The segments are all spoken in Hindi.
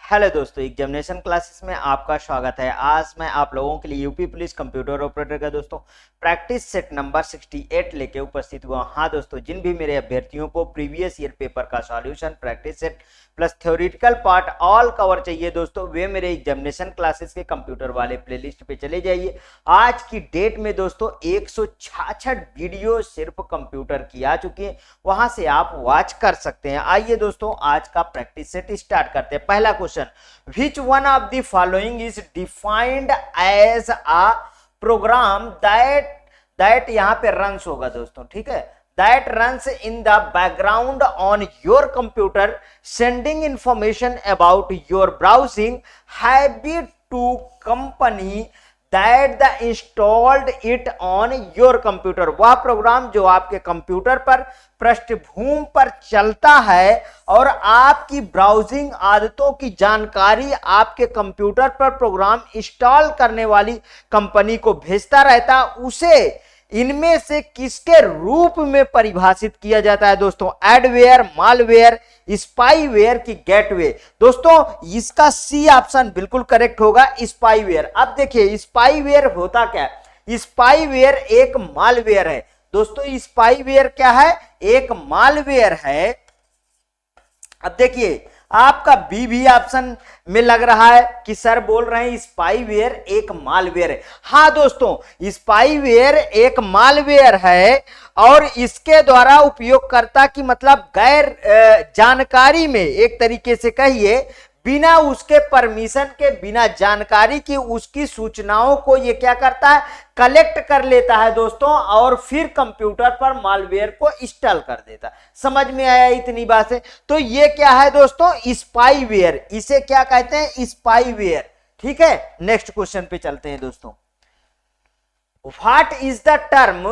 हेलो दोस्तों, एग्जामिनेशन क्लासेस में आपका स्वागत है। आज मैं आप लोगों के लिए यूपी पुलिस कंप्यूटर ऑपरेटर का दोस्तों प्रैक्टिस सेट नंबर 68 लेके उपस्थित हुआ। हाँ दोस्तों, जिन भी मेरे अभ्यर्थियों को प्रीवियस ईयर पेपर का solution, practice set plus theoretical part all cover चाहिए दोस्तों, वे मेरे एग्जामिनेशन क्लासेस के कंप्यूटर वाले प्लेलिस्ट पे चले जाइए। आज की डेट में दोस्तों 166 वीडियो सिर्फ कंप्यूटर की आ चुकी है, वहां से आप वॉच कर सकते हैं। आइए दोस्तों, आज का प्रैक्टिस सेट स्टार्ट करते हैं। पहला question, which one of the following is defined as a program that यहाँ पे runs होगा दोस्तों, ठीक है, that runs in the background on your computer sending information about your browsing habit to company that the installed it on your computer। वह प्रोग्राम जो आपके कंप्यूटर पर पृष्ठभूमि पर चलता है और आपकी ब्राउजिंग आदतों की जानकारी आपके कंप्यूटर पर प्रोग्राम इंस्टॉल करने वाली कंपनी को भेजता रहता, उसे इनमें से किसके रूप में परिभाषित किया जाता है दोस्तों? एडवेयर, मालवेयर, स्पाईवेयर की गेटवे। दोस्तों इसका सी ऑप्शन बिल्कुल करेक्ट होगा, स्पाईवेयर। अब देखिए स्पाईवेयर होता क्या है? स्पाईवेयर एक मालवेयर है दोस्तों। स्पाईवेयर क्या है? एक मालवेयर है। अब देखिए आपका बी भी ऑप्शन में लग रहा है कि सर बोल रहे हैं स्पाईवेयर एक मालवेयर है। हाँ दोस्तों, स्पाईवेयर एक मालवेयर है और इसके द्वारा उपयोगकर्ता की मतलब गैर जानकारी में, एक तरीके से कहिए बिना उसके परमिशन के, बिना जानकारी की उसकी सूचनाओं को ये क्या करता है? कलेक्ट कर लेता है दोस्तों और फिर कंप्यूटर पर मालवेयर को इंस्टॉल कर देता है। समझ में आया इतनी बात है? तो ये क्या है दोस्तों? स्पाईवेयर। इसे क्या कहते हैं? स्पाईवेयर। ठीक है, नेक्स्ट क्वेश्चन पे चलते हैं दोस्तों। What is the term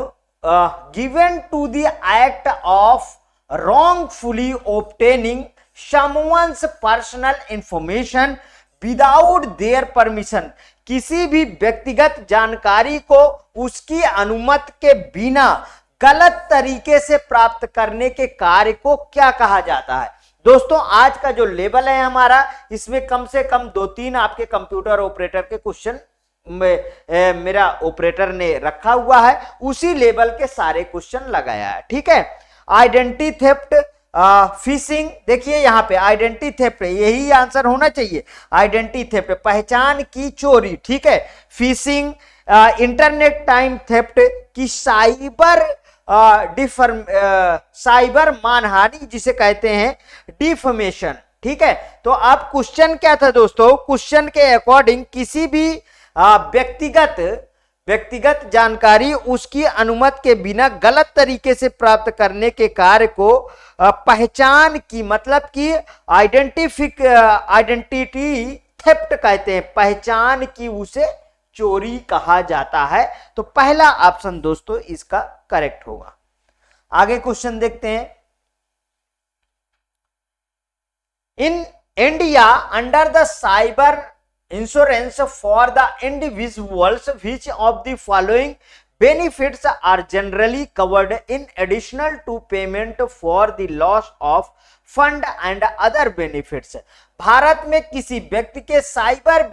given to the act of wrongfully obtaining someone's personal information without their permission? किसी भी व्यक्तिगत जानकारी को उसकी अनुमति के बिना गलत तरीके से प्राप्त करने के कार्य को क्या कहा जाता है? दोस्तों आज का जो लेवल है हमारा, इसमें कम से कम 2-3 आपके कंप्यूटर ऑपरेटर के क्वेश्चन मेरा ऑपरेटर ने रखा हुआ है, उसी लेवल के सारे क्वेश्चन लगाया है। ठीक है, आइडेंटिटी थेफ्ट, फिशिंग। देखिए यहां पे आइडेंटिटी थेफ्ट, यही आंसर होना चाहिए। आइडेंटिटी थेफ्ट पहचान की चोरी, ठीक है। फिशिंग, इंटरनेट टाइम थेफ्ट की साइबर मानहानि जिसे कहते हैं डिफमेशन। ठीक है, तो अब क्वेश्चन क्या था दोस्तों? क्वेश्चन के अकॉर्डिंग किसी भी व्यक्तिगत जानकारी उसकी अनुमति के बिना गलत तरीके से प्राप्त करने के कार्य को पहचान की मतलब कि आइडेंटिटी थेफ्ट कहते हैं। पहचान की उसे चोरी कहा जाता है। तो पहला ऑप्शन दोस्तों इसका करेक्ट होगा। आगे क्वेश्चन देखते हैं। In India under the cyber insurance for the individuals, which of the following benefits are generally covered in additional to payment for the loss of fund and other benefits? Bharat में किसी व्यक्ति के साइबर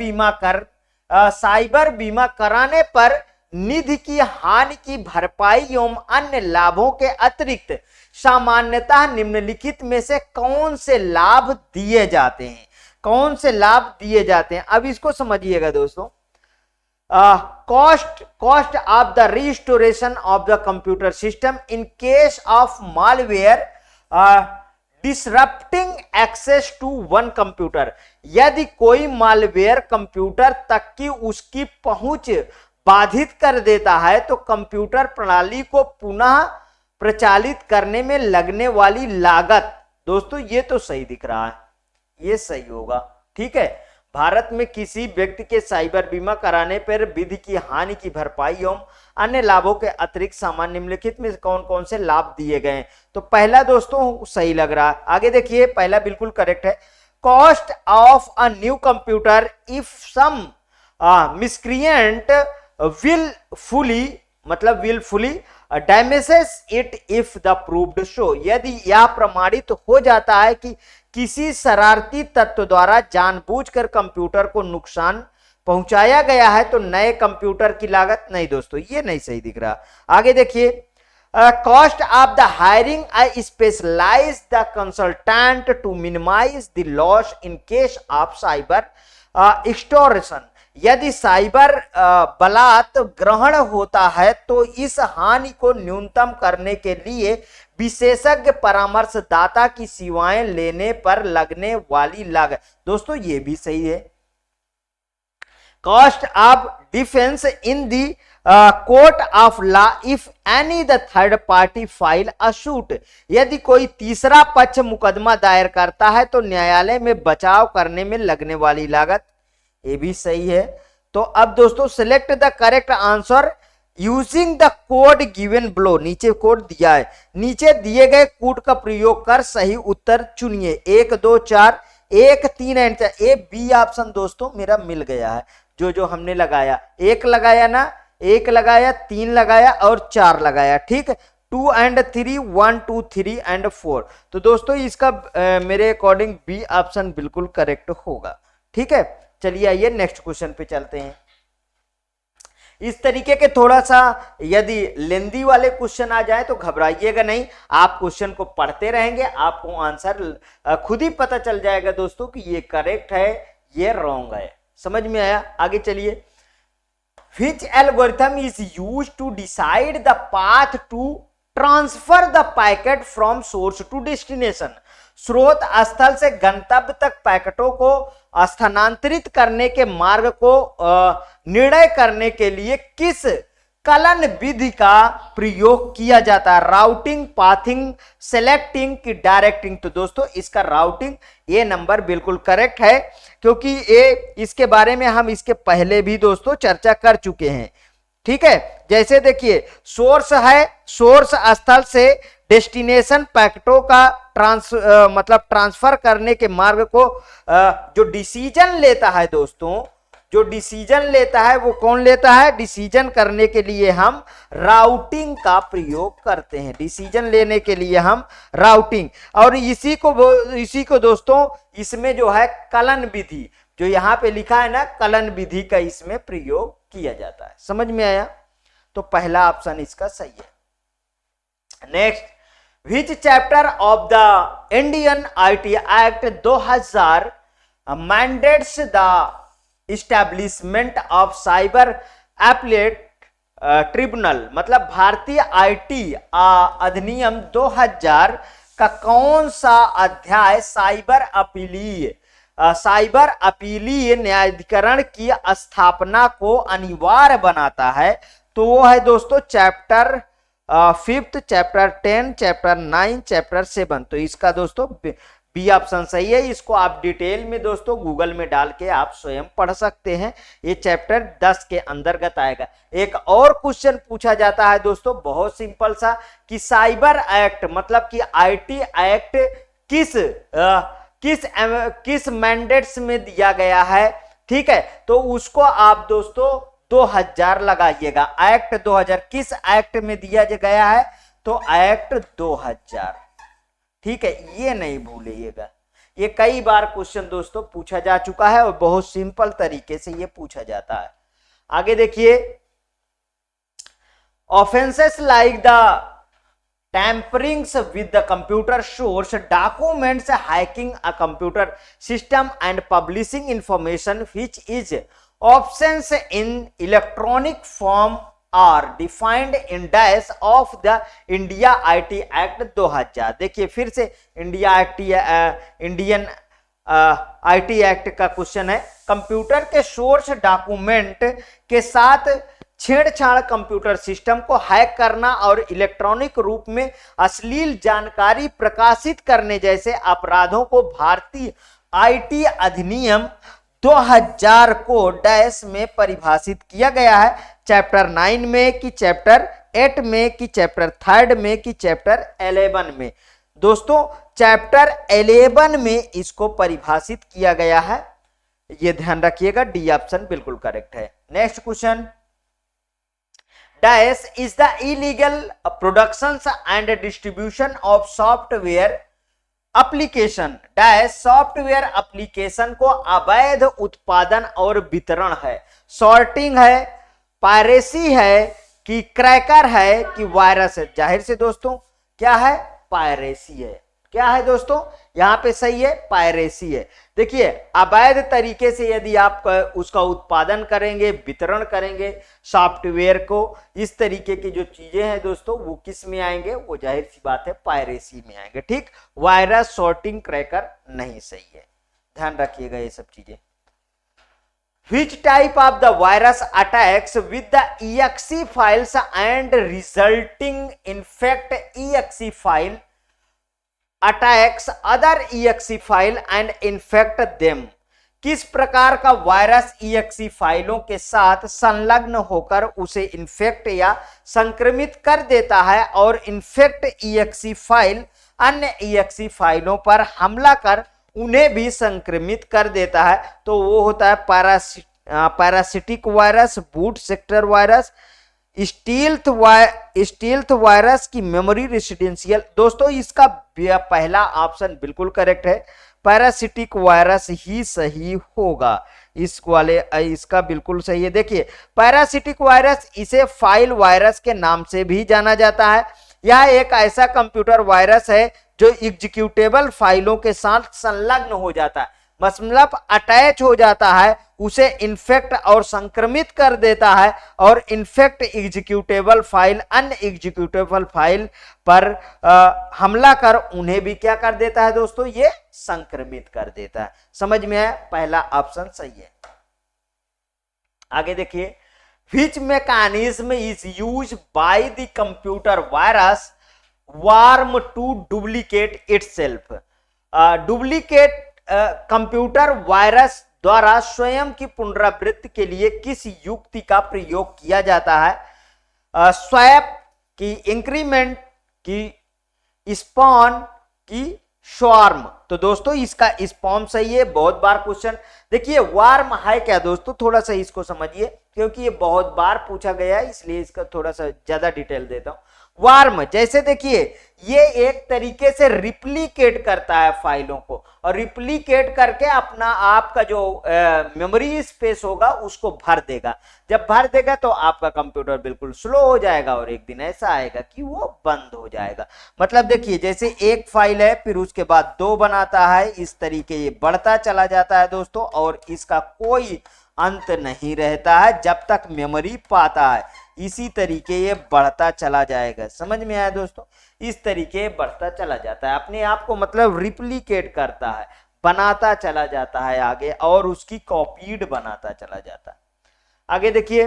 बीमा कराने पर निधि की हानि की भरपाई एवं अन्य लाभों के अतिरिक्त सामान्यतः निम्नलिखित में से कौन से लाभ दिए जाते हैं? कौन से लाभ दिए जाते हैं? अब इसको समझिएगा दोस्तों। Cost of the restoration of the computer system in case of malware disrupting access to one computer. यदि कोई मालवेयर कंप्यूटर तक की उसकी पहुंच बाधित कर देता है तो कंप्यूटर प्रणाली को पुनः प्रचालित करने में लगने वाली लागत, दोस्तों ये तो सही दिख रहा है, ये सही होगा। ठीक है, भारत में किसी व्यक्ति के साइबर बीमा कराने पर विधि की हानि की भरपाई एवं अन्य लाभों के अतिरिक्त सामान्य निम्नलिखित में कौन कौन से लाभ दिए गए? तो पहला दोस्तों सही लग रहा है। आगे देखिए, पहला बिल्कुल करेक्ट है। Cost of a new computer if some miscreant wilfully damages it if the proved show, यदि यह प्रमाणित हो जाता है कि किसी शरारती तत्व द्वारा जानबूझकर कंप्यूटर को नुकसान पहुंचाया गया है तो नए कंप्यूटर की लागत, नहीं दोस्तों ये नहीं सही दिख रहा। आगे देखिए, cost of the hiring I specialise the consultant to minimise the loss in case of cyber extortion, यदि साइबर बलात् ग्रहण होता है तो इस हानि को न्यूनतम करने के लिए विशेषज्ञ परामर्शदाता की सेवाएं लेने पर लगने वाली लागत, दोस्तों ये भी सही है। Cost of defence in the court of law if any the third party file a suit, यदि कोई तीसरा पक्ष मुकदमा दायर करता है तो न्यायालय में बचाव करने में लगने वाली लागत, ये भी सही है। तो अब दोस्तों select the correct answer using the code given below, नीचे कोड दिया है, नीचे दिए गए कोड का प्रयोग कर सही उत्तर चुनिए। 1 2 4 1 3 एंड 4, ए बी ऑप्शन दोस्तों मेरा मिल गया है। जो हमने लगाया, 1 लगाया ना, 1 लगाया, 3 लगाया और 4 लगाया, ठीक है। 2 एंड 3, 1 2 3 एंड 4, तो दोस्तों इसका मेरे अकॉर्डिंग बी ऑप्शन बिल्कुल करेक्ट होगा, ठीक है। चलिए आइए नेक्स्ट क्वेश्चन पे चलते हैं। इस तरीके के थोड़ा सा यदि लेंदी वाले क्वेश्चन आ जाए तो घबराइएगा नहीं, आप क्वेश्चन को पढ़ते रहेंगे, आपको आंसर खुद ही पता चल जाएगा दोस्तों कि ये करेक्ट है ये रॉन्ग है। समझ में आया? आगे चलिए। Which algorithm is used to decide the path to transfer the packet from source to destination? स्रोत स्थल से गंतव्य तक पैकेटों को स्थानांतरित करने के मार्ग को निर्णय करने के लिए किस कलन विधि का प्रयोग किया जाता है? राउटिंग, पाथिंग, सेलेक्टिंग की डायरेक्टिंग? तो दोस्तों इसका राउटिंग, ये नंबर बिल्कुल करेक्ट है, क्योंकि ये इसके बारे में हम इसके पहले भी दोस्तों चर्चा कर चुके हैं, ठीक है। जैसे देखिए सोर्स है, सोर्स स्थल से डेस्टिनेशन पैकेटों का ट्रांसफर करने के मार्ग को जो डिसीजन लेता है दोस्तों, जो डिसीजन लेता है वो कौन लेता है? डिसीजन करने के लिए हम राउटिंग का प्रयोग करते हैं, डिसीजन लेने के लिए हम राउटिंग, और इसी को दोस्तों इसमें जो है कलन विधि, जो यहाँ पे लिखा है ना, कलन विधि का इसमें प्रयोग किया जाता है। समझ में आया? तो पहला ऑप्शन इसका सही है। Next, which chapter of the Indian IT act 2000 mandates the establishment of cyber appellate tribunal, मतलब भारतीय आईटी अधिनियम 2000 का कौन सा अध्याय साइबर अपीलीय न्यायाधिकरण की स्थापना को अनिवार्य बनाता है? तो वो है दोस्तों चैप्टर 5, चैप्टर 10, चैप्टर 9, चैप्टर 7। तो इसका दोस्तों बी ऑप्शन सही है। इसको आप डिटेल में दोस्तों गूगल में डाल के आप स्वयं पढ़ सकते हैं, ये चैप्टर 10 के अंतर्गत आएगा। एक और क्वेश्चन पूछा जाता है दोस्तों बहुत सिंपल सा, कि साइबर एक्ट मतलब कि आईटी एक्ट किस मैंडेट्स में दिया गया है, ठीक है। तो उसको आप दोस्तों 2000 लगाइएगा, एक्ट 2000 किस एक्ट में दिया गया है? तो एक्ट 2000, ठीक है, ये नहीं भूलिएगा। ये कई बार क्वेश्चन दोस्तों पूछा जा चुका है और बहुत सिंपल तरीके से ये पूछा जाता है। आगे देखिए, offences like the tamperings with the computer source documents, hacking a computer system and publishing information which is options in electronic form are defined in dash of the India IT act 2000। देखिए फिर से इंडियन आईटी एक्ट का क्वेश्चन है। कंप्यूटर के सोर्स डॉक्यूमेंट के साथ छेड़छाड़, कंप्यूटर सिस्टम को हैक करना और इलेक्ट्रॉनिक रूप में अश्लील जानकारी प्रकाशित करने जैसे अपराधों को भारतीय आईटी अधिनियम 2000 को डैश में परिभाषित किया गया है। चैप्टर 9 में कि चैप्टर 8 में कि चैप्टर 3 में कि चैप्टर 11 में? दोस्तों चैप्टर 11 में इसको परिभाषित किया गया है, ये ध्यान रखिएगा। डी ऑप्शन बिल्कुल करेक्ट है। Next question, dash is the illegal production and distribution of software application. Dash software application को अवैध उत्पादन और वितरण है। सॉर्टिंग है, पायरेसी है कि क्रैकर है कि वायरस है? जाहिर से दोस्तों क्या है? पायरेसी है। क्या है दोस्तों? यहां पे सही है, पायरेसी है। देखिए अवैध तरीके से यदि आप उसका उत्पादन करेंगे, वितरण करेंगे सॉफ्टवेयर को, इस तरीके की जो चीजें हैं दोस्तों वो किस में आएंगे? वो जाहिर सी बात है पायरेसी में आएंगे। ठीक, वायरस, सॉर्टिंग, क्रैकर नहीं सही है, ध्यान रखिएगा ये सब चीजें। Which type of the virus attacks with the exe files and resulting infect exe file attacks other exe file and infect them? किस प्रकार का वायरस exe फाइलों के साथ संलग्न होकर उसे इन्फेक्ट या संक्रमित कर देता है और इन्फेक्ट exe फाइल अन्य exe फाइलों पर हमला कर उन्हें भी संक्रमित कर देता है? तो वो होता है parasitic virus, boot sector virus, stealth virus की मेमोरी रेसिडेंशियल। दोस्तों इसका पहला ऑप्शन बिल्कुल करेक्ट है, पैरासिटिक वायरस ही सही होगा। इसका बिल्कुल सही है। देखिए पैरासिटिक वायरस, इसे फाइल वायरस के नाम से भी जाना जाता है। यह एक ऐसा कंप्यूटर वायरस है जो एग्जीक्यूटेबल फाइलों के साथ संलग्न हो जाता है, मतलब अटैच हो जाता है, उसे इन्फेक्ट और संक्रमित कर देता है और इन्फेक्ट एग्जीक्यूटेबल फाइल अन्य एग्जीक्यूटेबल फाइल पर हमला कर उन्हें भी क्या कर देता है दोस्तों? ये संक्रमित कर देता है। समझ में आया? पहला ऑप्शन सही है। आगे देखिए, which mechanism is used by the computer virus worm to duplicate itself? Duplicate computer virus द्वारा स्वयं की पुनरावृत्ति के लिए किस युक्ति का प्रयोग किया जाता है? स्वैप की, इंक्रीमेंट की, स्पॉन की, स्वार्म? तो दोस्तों इसका स्पॉन सही है, बहुत बार क्वेश्चन। देखिए वार्म है क्या दोस्तों, थोड़ा सा इसको समझिए क्योंकि ये बहुत बार पूछा गया है, इसलिए इसका थोड़ा सा ज्यादा डिटेल देता हूं। वार्म जैसे देखिए ये एक तरीके से रिप्लिकेट करता है फाइलों को, और रिप्लिकेट करके अपना आपका जो मेमोरी स्पेस होगा उसको भर देगा। जब भर देगा तो आपका कंप्यूटर बिल्कुल स्लो हो जाएगा और एक दिन ऐसा आएगा कि वो बंद हो जाएगा। मतलब देखिए जैसे एक फाइल है फिर उसके बाद दो बनाता है, इस तरीके ये बढ़ता चला जाता है दोस्तों, और इसका कोई अंत नहीं रहता है जब तक मेमोरी पाता है। इसी तरीके ये बढ़ता चला जाएगा। समझ में आया दोस्तों? इस तरीके बढ़ता चला जाता है, अपने आप को मतलब रिप्लिकेट करता है, बनाता चला जाता है आगे, और उसकी कॉपीड बनाता चला जाता है। आगे देखिए,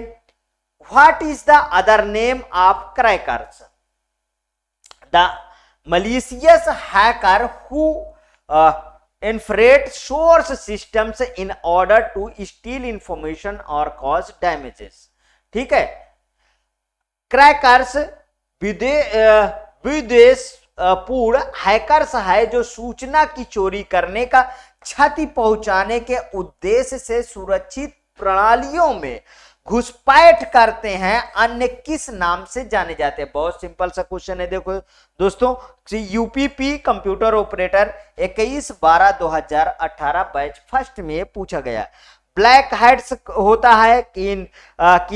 what is the other name of crackers? The malicious hacker who infiltrate source systems in order to steal information or cause damages। ठीक है, क्रैकर्स विदेशपूर्ण हैकर्स है जो सूचना की चोरी करने का, क्षति पहुंचाने के उद्देश्य से सुरक्षित प्रणालियों में घुसपैठ करते हैं, अन्य किस नाम से जाने जाते हैं? बहुत सिंपल सा क्वेश्चन है। देखो दोस्तों, UPP computer operator 21/12/2018 batch first में पूछा गया। ब्लैक हैट्स होता है कि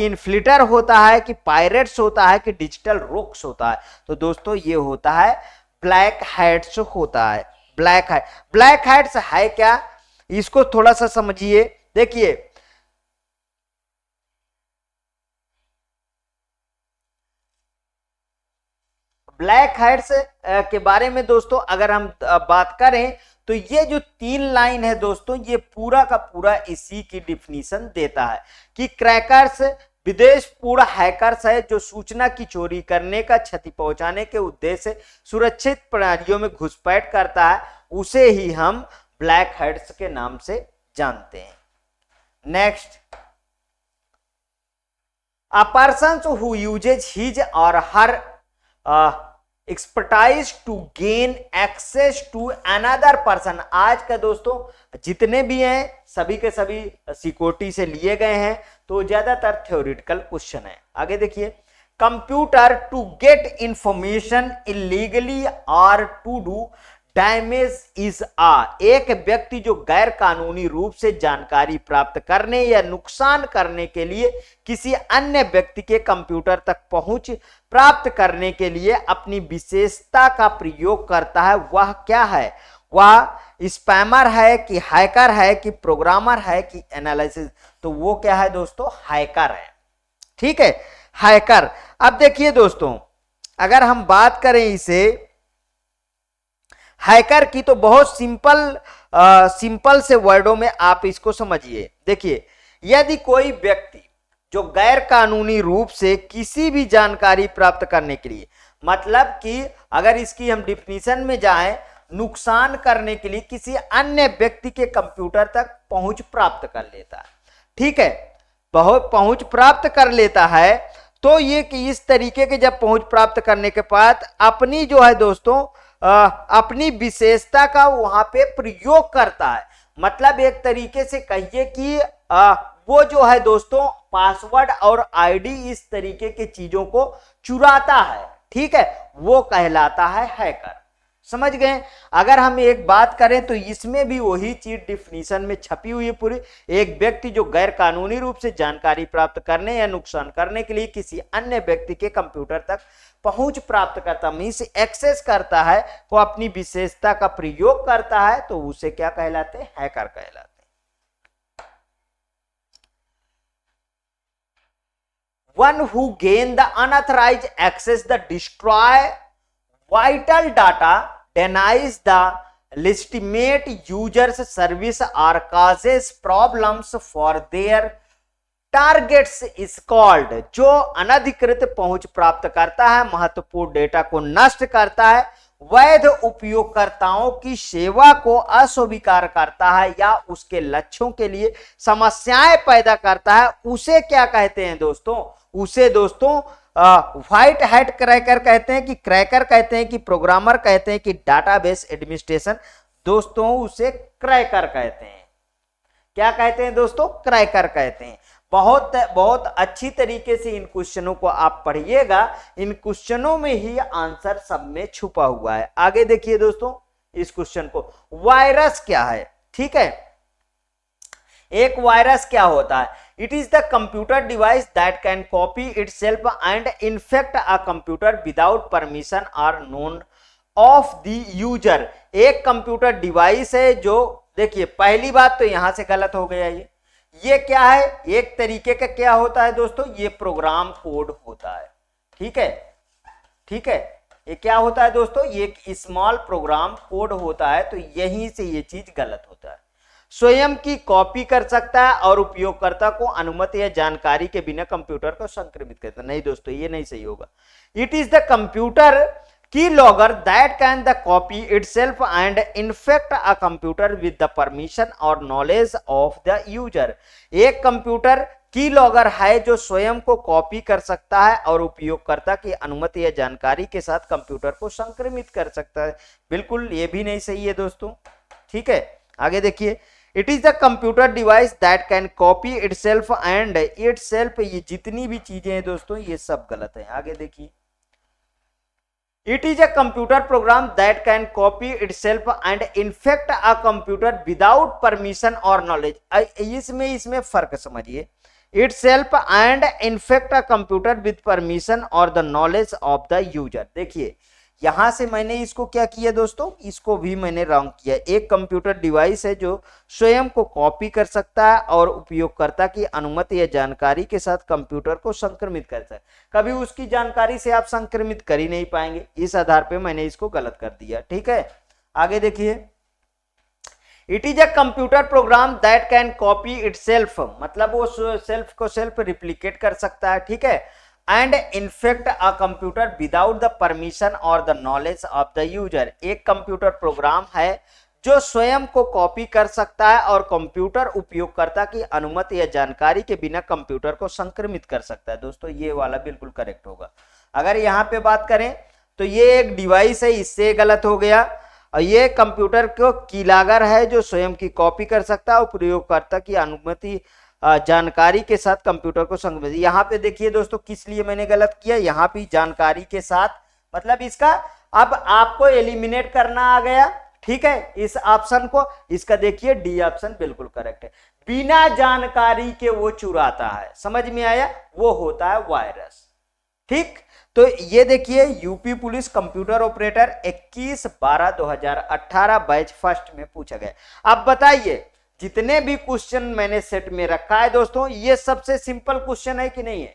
इन्फ्लिटर होता है कि पायरेट्स होता है कि डिजिटल रोक्स होता है? तो दोस्तों ये होता है ब्लैक हैट्स होता है। ब्लैक हैट्स है क्या, इसको थोड़ा सा समझिए। देखिए ब्लैक हैट्स के बारे में दोस्तों अगर हम बात करें तो ये जो 3 लाइन है दोस्तों, ये पूरा का पूरा इसी की डिफिनीशन देता है कि क्रैकर्स विदेशपूर्ण हैकर्स है जो सूचना की चोरी करने का, क्षति पहुंचाने के उद्देश्य से सुरक्षित प्रणालियों में घुसपैठ करता है, उसे ही हम ब्लैक हैट्स के नाम से जानते हैं। Next, a person who uses his or her expertise to gain access to another person. आज का दोस्तों जितने भी हैं सभी के सभी सिक्योरिटी से लिए गए हैं, तो ज्यादातर थ्योरेटिकल क्वेश्चन है। आगे देखिए, computer to get information illegally और टू डू डैमेज इज एक व्यक्ति जो गैर कानूनी रूप से जानकारी प्राप्त करने या नुकसान करने के लिए किसी अन्य व्यक्ति के कंप्यूटर तक पहुंच प्राप्त करने के लिए अपनी विशेषता का प्रयोग करता है, वह क्या है? वह स्पैमर है कि हैकर है कि प्रोग्रामर है कि एनालिसिस? तो वो क्या है दोस्तों? हैकर है। ठीक है, हैकर। अब देखिए दोस्तों, अगर हम बात करें इसे हैकर की तो बहुत सिंपल से वर्डों में आप इसको समझिए। देखिए, यदि कोई व्यक्ति जो गैर कानूनी रूप से किसी भी जानकारी प्राप्त करने के लिए, मतलब कि अगर इसकी हम डिफिनीशन में जाएं, नुकसान करने के लिए किसी अन्य व्यक्ति के कंप्यूटर तक पहुंच प्राप्त कर लेता है। ठीक है, बहुत पहुंच प्राप्त कर लेता है, तो ये कि इस तरीके के जब पहुंच प्राप्त करने के बाद अपनी जो है दोस्तों अपनी विशेषता का वहां पे प्रयोग करता है। मतलब एक तरीके से कहिए कि वो जो है दोस्तों पासवर्ड और आईडी इस तरीके के चीजों को चुराता है। ठीक है, वो कहलाता है हैकर। समझ गए? अगर हम एक बात करें तो इसमें भी वही चीज डिफिनीशन में छपी हुई है पूरी। एक व्यक्ति जो गैर कानूनी रूप से जानकारी प्राप्त करने या नुकसान करने के लिए किसी अन्य व्यक्ति के कंप्यूटर तक पहुंच प्राप्त करता, मींस एक्सेस करता है, वो अपनी विशेषता का प्रयोग करता है, तो उसे क्या कहलाते हैं? हैकर कहलाते हैं। One who gain the unauthorized access, the destroy vital data, denies the legitimate users service or causes problems for their targets is called. जो अनधिकृत पहुंच प्राप्त करता है, महत्वपूर्ण डेटा को नष्ट करता है, वैध उपयोगकर्ताओं की सेवा को अस्वीकार करता है या उसके लक्ष्यों के लिए समस्याएं पैदा करता है, उसे क्या कहते हैं दोस्तों? उसे दोस्तों व्हाइट हैट क्रैकर कहते हैं, कि क्रैकर कहते हैं, कि प्रोग्रामर कहते हैं, कि डाटाबेस एडमिनिस्ट्रेशन। दोस्तों उसे क्रैकर कहते हैं। क्या कहते हैं दोस्तों? क्रैकर कहते हैं। बहुत अच्छी तरीके से इन क्वेश्चनों को आप पढ़िएगा, इन क्वेश्चनों में ही आंसर सब में छुपा हुआ है। आगे देखिए दोस्तों इस क्वेश्चन को, वायरस क्या है? ठीक है, एक वायरस क्या होता है? It is the computer device that can copy itself and infect a computer without permission और नोन ऑफ द यूजर। एक कंप्यूटर डिवाइस है जो, देखिए पहली बात तो यहां से गलत हो गया, ये क्या है? एक तरीके का क्या होता है दोस्तों? ये प्रोग्राम कोड होता है। ठीक है, ठीक है, ये क्या होता है दोस्तों? ये एक स्मॉल प्रोग्राम कोड होता है। तो यहीं से ये चीज गलत होता है। स्वयं की कॉपी कर सकता है और उपयोगकर्ता को अनुमति या जानकारी के बिना कंप्यूटर को संक्रमित करता है। नहीं दोस्तों, ये नहीं सही होगा। It is the computer keylogger that can the copy itself and infect a computer with the permission or knowledge of the user। एक कंप्यूटर कीलॉगर है जो स्वयं को कॉपी कर सकता है और उपयोगकर्ता की अनुमति या जानकारी के साथ कंप्यूटर को संक्रमित कर सकता है। बिल्कुल ये भी नहीं सही है दोस्तों। ठीक है, आगे देखिए, it is the computer device that can copy itself and itself. ये जितनी भी चीजें हैं दोस्तों ये सब गलत है। आगे देखिए, It is a computer program that can copy itself and infect a computer without permission or knowledge। इसमें फर्क समझिए। Itself and infect a computer with permission or the knowledge of the user। देखिए यहां से मैंने इसको क्या किया दोस्तों? इसको भी मैंने रॉन्ग किया। एक कंप्यूटर डिवाइस है जो स्वयं को कॉपी कर सकता है और उपयोगकर्ता की अनुमति या जानकारी के साथ कंप्यूटर को संक्रमित करता है। कभी उसकी जानकारी से आप संक्रमित कर ही नहीं पाएंगे। इस आधार पे मैंने इसको गलत कर दिया। ठीक है, आगे देखिए, it is a computer program that can copy itself, मतलब वो सेल्फ को सेल्फ रिप्लिकेट कर सकता है। ठीक है, and infect a computer without the permission or the knowledge of the user. एक कंप्यूटर प्रोग्राम है जो स्वयं को कॉपी कर सकता है और कंप्यूटर उपयोगकर्ता की अनुमति या जानकारी के बिना कंप्यूटर को संक्रमित कर सकता है। दोस्तों ये वाला बिल्कुल करेक्ट होगा। अगर यहाँ पे बात करें तो ये एक डिवाइस है, इससे गलत हो गया। और ये कंप्यूटर को कीलॉगर है जो स्वयं की कॉपी कर सकता है और प्रयोगकर्ता की अनुमति जानकारी के साथ कंप्यूटर को संबंधित। यहाँ पे देखिए दोस्तों किस लिए मैंने गलत किया, यहाँ भी जानकारी के साथ मतलब इसका अब आपको एलिमिनेट करना आ गया, ठीक है, इस ऑप्शन को। इसका देखिए डी ऑप्शन बिल्कुल करेक्ट है, बिना जानकारी के वो चुराता है, समझ में आया, वो होता है वायरस। ठीक, तो ये देखिए UP police computer operator 21/12/2018 batch first में पूछा गया। अब बताइए जितने भी क्वेश्चन मैंने सेट में रखा है दोस्तों, ये सबसे सिंपल क्वेश्चन है कि नहीं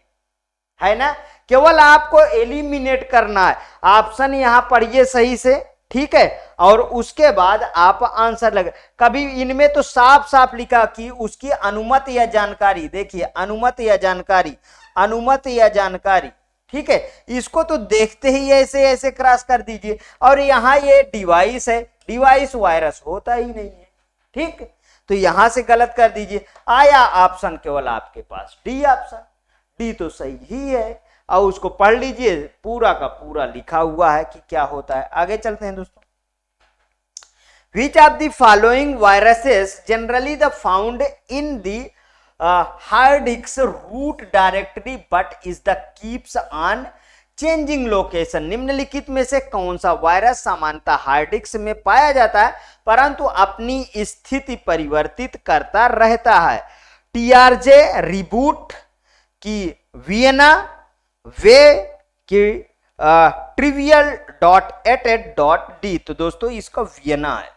है ना, केवल आपको एलिमिनेट करना है। ऑप्शन यहां पढ़िए सही से, ठीक है, और उसके बाद आप आंसर लगे। कभी इनमें तो साफ साफ लिखा कि उसकी अनुमति या जानकारी, देखिए अनुमति या जानकारी, अनुमति या जानकारी, ठीक है, इसको तो देखते ही ऐसे ऐसे क्रॉस कर दीजिए। और यहां ये डिवाइस है, डिवाइस वायरस होता ही नहीं है, ठीक, तो यहां से गलत कर दीजिए। आया ऑप्शन केवल आपके पास डी ऑप्शन, डी तो सही ही है, और उसको पढ़ लीजिए, पूरा का पूरा लिखा हुआ है कि क्या होता है। आगे चलते हैं दोस्तों। Which of the following viruses generally the found in the hard disk root directory but is the keeps on changing location? निम्नलिखित में से कौन सा वायरस सामान्यतः हार्ड डिस्क में पाया जाता है परंतु अपनी स्थिति परिवर्तित करता रहता है? TRJ रिबूट की वियना वे की trivial.88.d, तो दोस्तों इसका वियना है,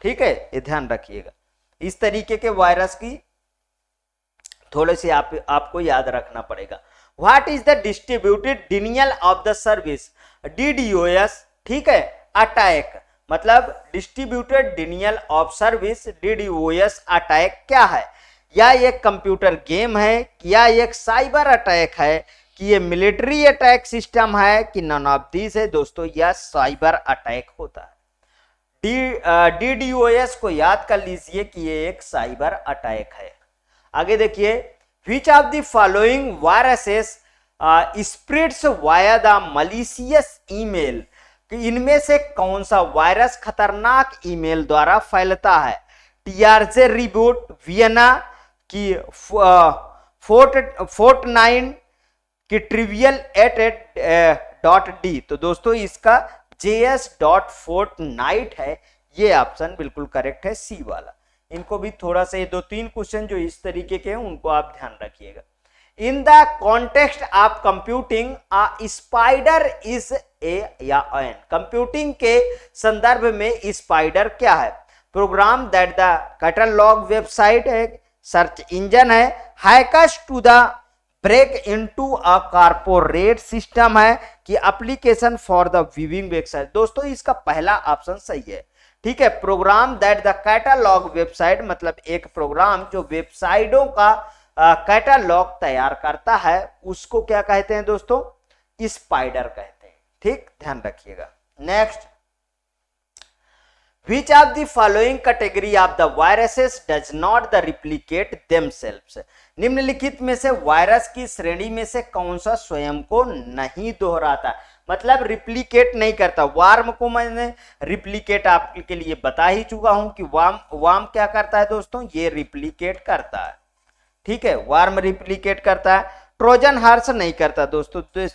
ठीक है, ये ध्यान रखिएगा। इस तरीके के वायरस की थोड़े से आपको याद रखना पड़ेगा। What is the distributed denial of the service, DDoS, ठीक है, अटैक, मतलब distributed denial of service DDoS attack क्या है? या ये कंप्यूटर गेम है, या एक साइबर अटैक है, कि ये मिलिट्री अटैक सिस्टम है, कि नन ऑफ दिस है दोस्तों, यह साइबर अटैक होता है। DDoS को याद कर लीजिए कि ये एक साइबर अटैक है। आगे देखिए, which of the following viruses spreads via the malicious email, कि इनमें से कौन सा वायरस खतरनाक ईमेल द्वारा फैलता है? TRJ रिबूट, वियना की फोर्टनाइट की trivial.88.d, तो दोस्तों इसका JS.Fortnite है, ये ऑप्शन बिल्कुल करेक्ट है, सी वाला। इनको भी थोड़ा सा, ये 2-3 क्वेश्चन जो इस तरीके के हैं उनको आप ध्यान रखिएगा। In the context of computing spider is a या एन, कंप्यूटिंग के संदर्भ में स्पाइडर क्या है? Program that the catalogue website है, सर्च इंजन है, hackers to the break into a corporate system है, कि application for the viewing website? दोस्तों इसका पहला ऑप्शन सही है, ठीक है। Program that the catalogue website, मतलब एक प्रोग्राम जो वेबसाइटों का कैटलॉग तैयार करता है, उसको क्या कहते हैं दोस्तों? स्पाइडर कहते हैं, ठीक, ध्यान रखिएगा। Next, which of the following category of the viruses does not the replicate themselves? निम्नलिखित में से वायरस की श्रेणी में से कौन सा स्वयं को नहीं दोहराता, मतलब रिप्लिकेट नहीं करता? वार्म को मैंने रिप्लिकेट आपके लिए बता ही चुका हूं कि वार्म क्या करता है दोस्तों, ये रिप्लिकेट करता है, ठीक है, वार्म रिप्लिकेट करता है। ट्रोजन हॉर्स नहीं करता दोस्तों, तो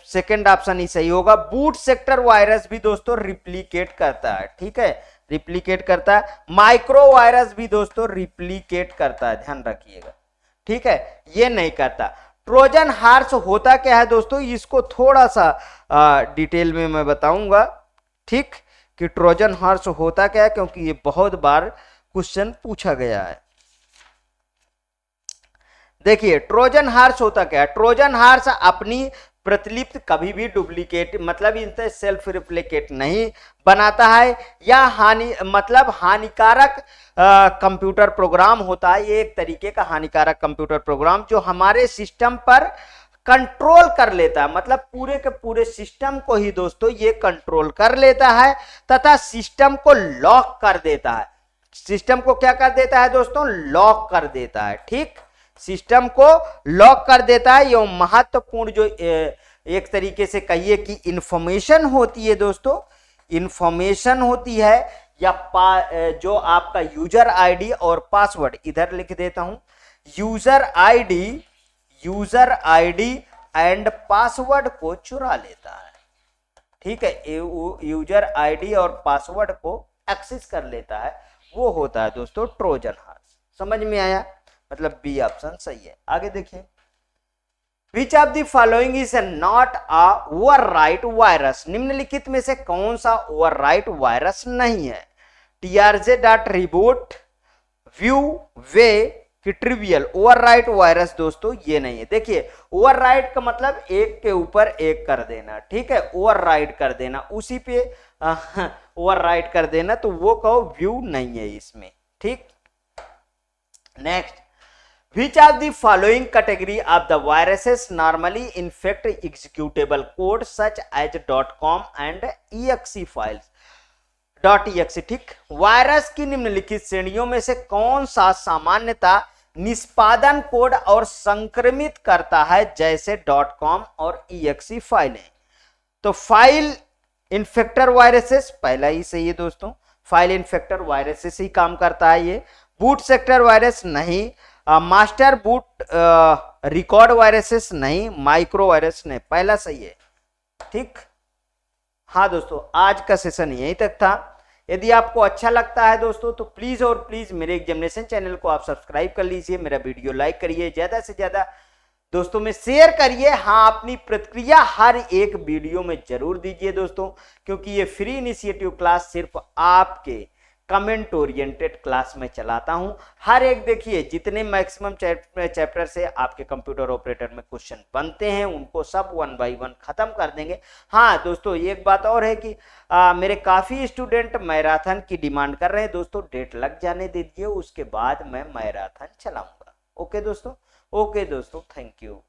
सेकेंड ऑप्शन ही सही होगा। बूट सेक्टर वायरस भी दोस्तों रिप्लिकेट करता है, ठीक है, रिप्लिकेट करता है। माइक्रो वायरस भी दोस्तों रिप्लिकेट करता है, ध्यान रखिएगा, ठीक है, ये नहीं करता। ट्रोजन हॉर्स होता क्या है दोस्तों, इसको थोड़ा सा डिटेल में मैं बताऊंगा, ठीक, कि ट्रोजन हॉर्स होता क्या है, क्योंकि ये बहुत बार क्वेश्चन पूछा गया है। देखिए ट्रोजन हॉर्स होता क्या है? ट्रोजन हॉर्स अपनी प्रतिलिपि कभी भी डुप्लीकेट, मतलब इनसे सेल्फ रिप्लिकेट नहीं बनाता है, या हानिकारक कंप्यूटर प्रोग्राम होता है। ये एक तरीके का हानिकारक कंप्यूटर प्रोग्राम जो हमारे सिस्टम पर कंट्रोल कर लेता है, मतलब पूरे के पूरे सिस्टम को ही दोस्तों ये कंट्रोल कर लेता है तथा सिस्टम को लॉक कर देता है। सिस्टम को क्या कर देता है दोस्तों? लॉक कर देता है, ठीक, सिस्टम को लॉक कर देता है। ये महत्वपूर्ण जो एक तरीके से कहिए कि इंफॉर्मेशन होती है दोस्तों, इंफॉर्मेशन होती है, या जो आपका यूजर आईडी और पासवर्ड, इधर लिख देता हूं, यूजर आईडी एंड पासवर्ड को चुरा लेता है। ठीक है, यूजर आईडी और पासवर्ड को एक्सेस कर लेता है, वो होता है दोस्तों ट्रोजन हॉर्स। समझ में आया, मतलब बी ऑप्शन सही है। आगे देखिए, which of the following is not a overwrite virus, निम्नलिखित में से कौन सा ओवरराइट वायरस नहीं है? trj.reboot, व्यू, वे कि ट्रिवियल। ओवरराइट वायरस दोस्तों ये नहीं है। देखिए, ओवरराइट का मतलब एक के ऊपर एक कर देना, ठीक है, ओवरराइट कर देना, उसी पे ओवरराइट कर देना, तो वो कहो व्यू नहीं है इसमें। ठीक, next, which of the following category of the viruses normally infect executable code such as .com and .exe files? .exe, ठीक, वायरस की निम्नलिखित श्रेणियों में से कौन सा सामान्यता निष्पादन कोड और संक्रमित करता है जैसे .com और .exe फाइलें? तो फाइल इन्फेक्टर वायरसेस पहला ही सही है दोस्तों, फाइल इन्फेक्टर वायरसेस ही काम करता है ये। बूट सेक्टर वायरस नहीं, मास्टर बूट रिकॉर्ड वायरसेस नहीं, माइक्रो वायरस नहीं, पहला सही है। ठीक, हाँ दोस्तों, आज का सेशन यहीं तक था। यदि आपको अच्छा लगता है दोस्तों तो प्लीज और प्लीज मेरे एग्जामिनेशन चैनल को आप सब्सक्राइब कर लीजिए, मेरा वीडियो लाइक करिए, ज्यादा से ज्यादा दोस्तों में शेयर करिए। हाँ, अपनी प्रतिक्रिया हर एक वीडियो में जरूर दीजिए दोस्तों, क्योंकि ये फ्री इनिशिएटिव क्लास सिर्फ आपके कमेंट ओरिएंटेड क्लास में चलाता हूं। हर एक देखिए, जितने मैक्सिमम चैप्टर से आपके कंप्यूटर ऑपरेटर में क्वेश्चन बनते हैं उनको सब 1 बाय 1 खत्म कर देंगे। हाँ दोस्तों, एक बात और है कि मेरे काफी स्टूडेंट मैराथन की डिमांड कर रहे हैं दोस्तों, डेट लग जाने दीजिए, उसके बाद मैं मैराथन चलाऊंगा। ओके दोस्तों, थैंक यू।